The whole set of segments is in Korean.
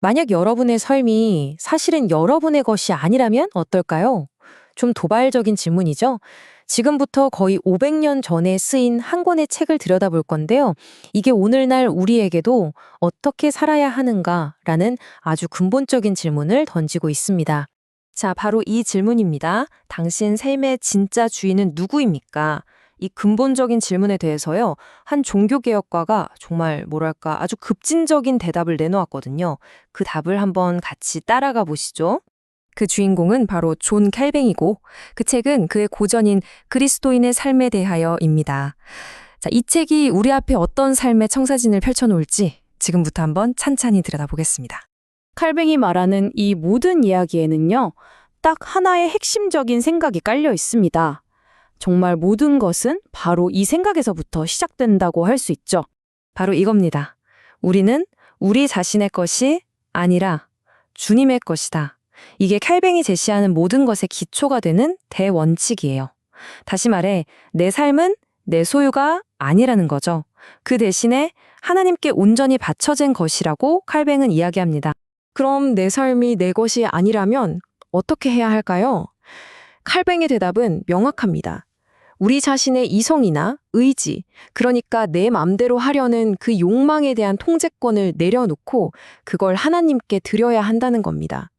만약 여러분의 삶이 사실은 여러분의 것이 아니라면 어떨까요? 좀 도발적인 질문이죠? 지금부터 거의 500년 전에 쓰인 한 권의 책을 들여다볼 건데요. 이게 오늘날 우리에게도 어떻게 살아야 하는가라는 아주 근본적인 질문을 던지고 있습니다. 자, 바로 이 질문입니다. 당신 삶의 진짜 주인은 누구입니까? 이 근본적인 질문에 대해서요, 한 종교개혁가가 정말 뭐랄까 아주 급진적인 대답을 내놓았거든요. 그 답을 한번 같이 따라가 보시죠. 그 주인공은 바로 존 칼뱅이고 그 책은 그의 고전인 그리스도인의 삶에 대하여입니다. 자, 이 책이 우리 앞에 어떤 삶의 청사진을 펼쳐놓을지 지금부터 한번 찬찬히 들여다보겠습니다. 칼뱅이 말하는 이 모든 이야기에는요, 딱 하나의 핵심적인 생각이 깔려 있습니다. 정말 모든 것은 바로 이 생각에서부터 시작된다고 할 수 있죠. 바로 이겁니다. 우리는 우리 자신의 것이 아니라 주님의 것이다. 이게 칼뱅이 제시하는 모든 것의 기초가 되는 대원칙이에요. 다시 말해, 내 삶은 내 소유가 아니라는 거죠. 그 대신에 하나님께 온전히 바쳐진 것이라고 칼뱅은 이야기합니다. 그럼 내 삶이 내 것이 아니라면 어떻게 해야 할까요? 칼뱅의 대답은 명확합니다. 우리 자신의 이성이나 의지, 그러니까 내 맘대로 하려는 그 욕망에 대한 통제권을 내려놓고 그걸 하나님께 드려야 한다는 겁니다.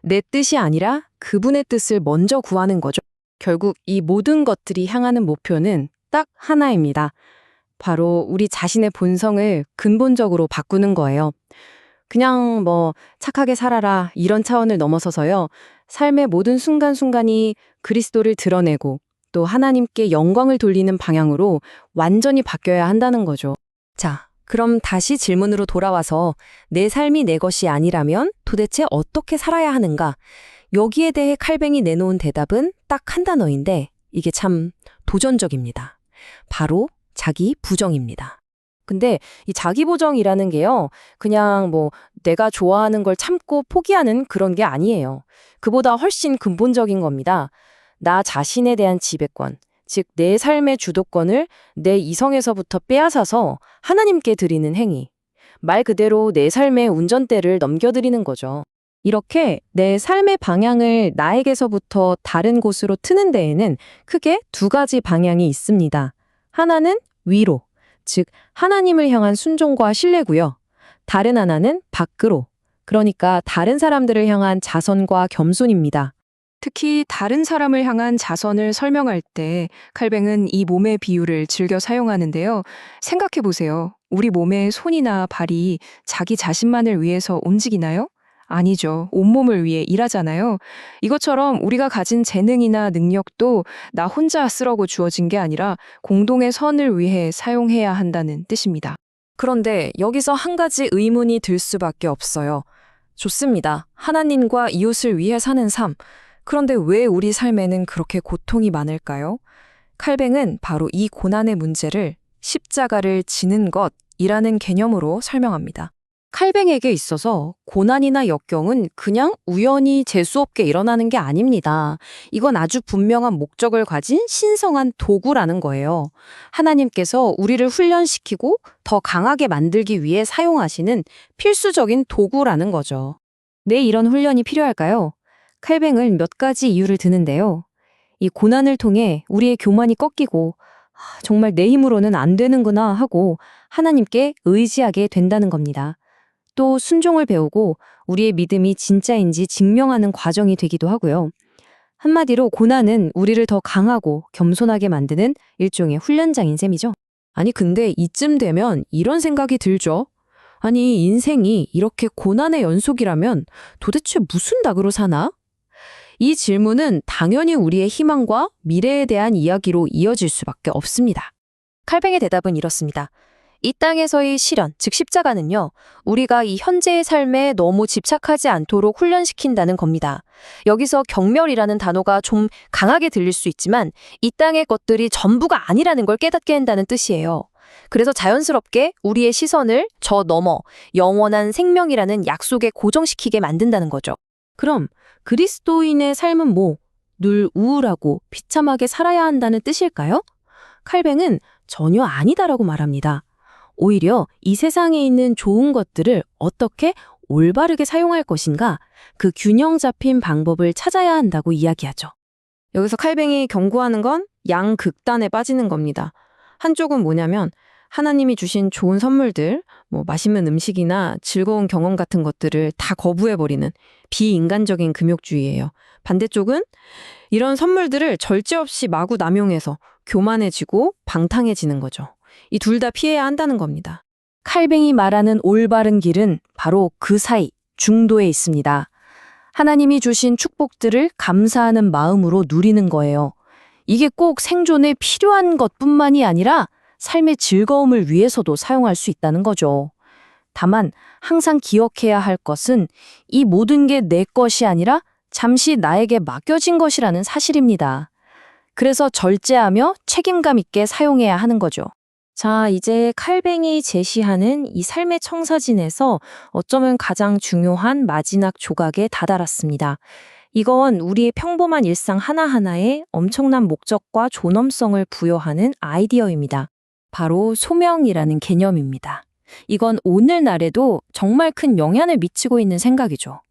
내 뜻이 아니라 그분의 뜻을 먼저 구하는 거죠. 결국 이 모든 것들이 향하는 목표는 딱 하나입니다. 바로 우리 자신의 본성을 근본적으로 바꾸는 거예요. 그냥 착하게 살아라 이런 차원을 넘어서서요. 삶의 모든 순간순간이 그리스도를 드러내고 또 하나님께 영광을 돌리는 방향으로 완전히 바뀌어야 한다는 거죠. 자, 그럼 다시 질문으로 돌아와서 내 삶이 내 것이 아니라면 도대체 어떻게 살아야 하는가? 여기에 대해 칼뱅이 내놓은 대답은 딱 한 단어인데 이게 참 도전적입니다. 바로 자기 부정입니다. 근데 이 자기 부정이라는 게요, 그냥 내가 좋아하는 걸 참고 포기하는 그런 게 아니에요. 그보다 훨씬 근본적인 겁니다. 나 자신에 대한 지배권, 즉 내 삶의 주도권을 내 이성에서부터 빼앗아서 하나님께 드리는 행위. 말 그대로 내 삶의 운전대를 넘겨드리는 거죠. 이렇게 내 삶의 방향을 나에게서부터 다른 곳으로 트는 데에는 크게 두 가지 방향이 있습니다. 하나는 위로, 즉 하나님을 향한 순종과 신뢰고요. 다른 하나는 밖으로, 그러니까 다른 사람들을 향한 자선과 겸손입니다. 특히 다른 사람을 향한 자선을 설명할 때 칼뱅은 이 몸의 비유를 즐겨 사용하는데요. 생각해 보세요. 우리 몸의 손이나 발이 자기 자신만을 위해서 움직이나요? 아니죠. 온몸을 위해 일하잖아요. 이것처럼 우리가 가진 재능이나 능력도 나 혼자 쓰라고 주어진 게 아니라 공동의 선을 위해 사용해야 한다는 뜻입니다. 그런데 여기서 한 가지 의문이 들 수밖에 없어요. 좋습니다. 하나님과 이웃을 위해 사는 삶. 그런데 왜 우리 삶에는 그렇게 고통이 많을까요? 칼뱅은 바로 이 고난의 문제를 십자가를 지는 것이라는 개념으로 설명합니다. 칼뱅에게 있어서 고난이나 역경은 그냥 우연히 재수없게 일어나는 게 아닙니다. 이건 아주 분명한 목적을 가진 신성한 도구라는 거예요. 하나님께서 우리를 훈련시키고 더 강하게 만들기 위해 사용하시는 필수적인 도구라는 거죠. 왜 이런 훈련이 필요할까요? 칼뱅은 몇 가지 이유를 드는데요. 이 고난을 통해 우리의 교만이 꺾이고 정말 내 힘으로는 안 되는구나 하고 하나님께 의지하게 된다는 겁니다. 또 순종을 배우고 우리의 믿음이 진짜인지 증명하는 과정이 되기도 하고요. 한마디로 고난은 우리를 더 강하고 겸손하게 만드는 일종의 훈련장인 셈이죠. 아니 근데 이쯤 되면 이런 생각이 들죠. 아니 인생이 이렇게 고난의 연속이라면 도대체 무슨 닭으로 사나? 이 질문은 당연히 우리의 희망과 미래에 대한 이야기로 이어질 수밖에 없습니다. 칼뱅의 대답은 이렇습니다. 이 땅에서의 시련, 즉 십자가는요, 우리가 이 현재의 삶에 너무 집착하지 않도록 훈련시킨다는 겁니다. 여기서 경멸이라는 단어가 좀 강하게 들릴 수 있지만 이 땅의 것들이 전부가 아니라는 걸 깨닫게 한다는 뜻이에요. 그래서 자연스럽게 우리의 시선을 저 너머 영원한 생명이라는 약속에 고정시키게 만든다는 거죠. 그럼 그리스도인의 삶은 늘 우울하고 비참하게 살아야 한다는 뜻일까요? 칼뱅은 전혀 아니다라고 말합니다. 오히려 이 세상에 있는 좋은 것들을 어떻게 올바르게 사용할 것인가, 그 균형 잡힌 방법을 찾아야 한다고 이야기하죠. 여기서 칼뱅이 경고하는 건 양극단에 빠지는 겁니다. 한쪽은 뭐냐면 하나님이 주신 좋은 선물들, 맛있는 음식이나 즐거운 경험 같은 것들을 다 거부해버리는 비인간적인 금욕주의예요. 반대쪽은 이런 선물들을 절제 없이 마구 남용해서 교만해지고 방탕해지는 거죠. 이 둘 다 피해야 한다는 겁니다. 칼뱅이 말하는 올바른 길은 바로 그 사이, 중도에 있습니다. 하나님이 주신 축복들을 감사하는 마음으로 누리는 거예요. 이게 꼭 생존에 필요한 것뿐만이 아니라 삶의 즐거움을 위해서도 사용할 수 있다는 거죠. 다만 항상 기억해야 할 것은 이 모든 게 내 것이 아니라 잠시 나에게 맡겨진 것이라는 사실입니다. 그래서 절제하며 책임감 있게 사용해야 하는 거죠. 자, 이제 칼뱅이 제시하는 이 삶의 청사진에서 어쩌면 가장 중요한 마지막 조각에 다다랐습니다. 이건 우리의 평범한 일상 하나하나에 엄청난 목적과 존엄성을 부여하는 아이디어입니다. 바로 소명이라는 개념입니다. 이건 오늘날에도 정말 큰 영향을 미치고 있는 생각이죠.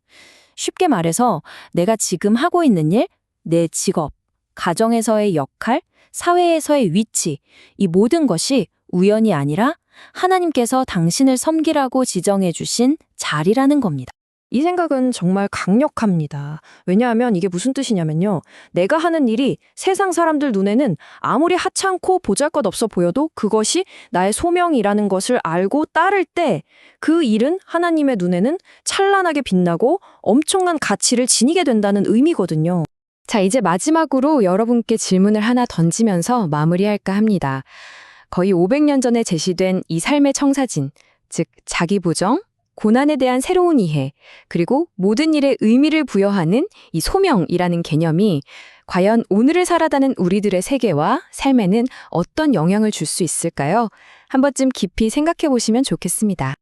쉽게 말해서 내가 지금 하고 있는 일, 내 직업, 가정에서의 역할, 사회에서의 위치, 이 모든 것이 우연이 아니라 하나님께서 당신을 섬기라고 지정해 주신 자리라는 겁니다. 이 생각은 정말 강력합니다. 왜냐하면 이게 무슨 뜻이냐면요. 내가 하는 일이 세상 사람들 눈에는 아무리 하찮고 보잘것없어 보여도 그것이 나의 소명이라는 것을 알고 따를 때 그 일은 하나님의 눈에는 찬란하게 빛나고 엄청난 가치를 지니게 된다는 의미거든요. 자, 이제 마지막으로 여러분께 질문을 하나 던지면서 마무리할까 합니다. 거의 500년 전에 제시된 이 삶의 청사진, 즉 자기 보정, 고난에 대한 새로운 이해, 그리고 모든 일에 의미를 부여하는 이 소명이라는 개념이 과연 오늘을 살아가는 우리들의 세계와 삶에는 어떤 영향을 줄 수 있을까요? 한 번쯤 깊이 생각해 보시면 좋겠습니다.